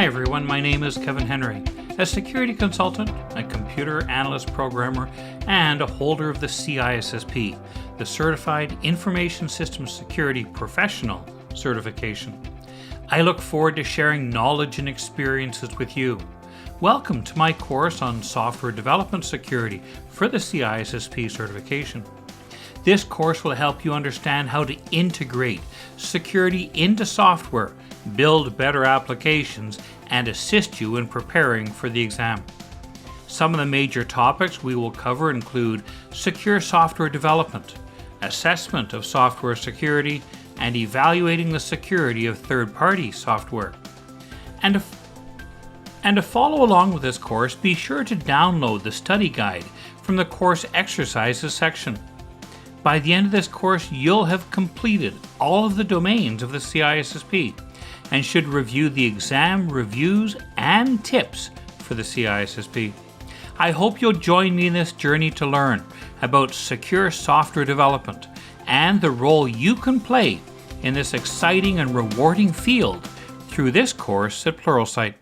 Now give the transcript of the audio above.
Hi everyone, my name is Kevin Henry. A security consultant, a computer analyst programmer, and a holder of the CISSP, the Certified Information Systems Security Professional certification. I look forward to sharing knowledge and experiences with you. Welcome to my course on software development security for the CISSP certification. This course will help you understand how to integrate security into software, build better applications, and assist you in preparing for the exam. Some of the major topics we will cover include secure software development, assessment of software security, and evaluating the security of third-party software. And to follow along with this course, be sure to download the study guide from the course exercises section. By the end of this course, you'll have completed all of the domains of the CISSP and should review the exam reviews and tips for the CISSP. I hope you'll join me in this journey to learn about secure software development and the role you can play in this exciting and rewarding field through this course at Pluralsight.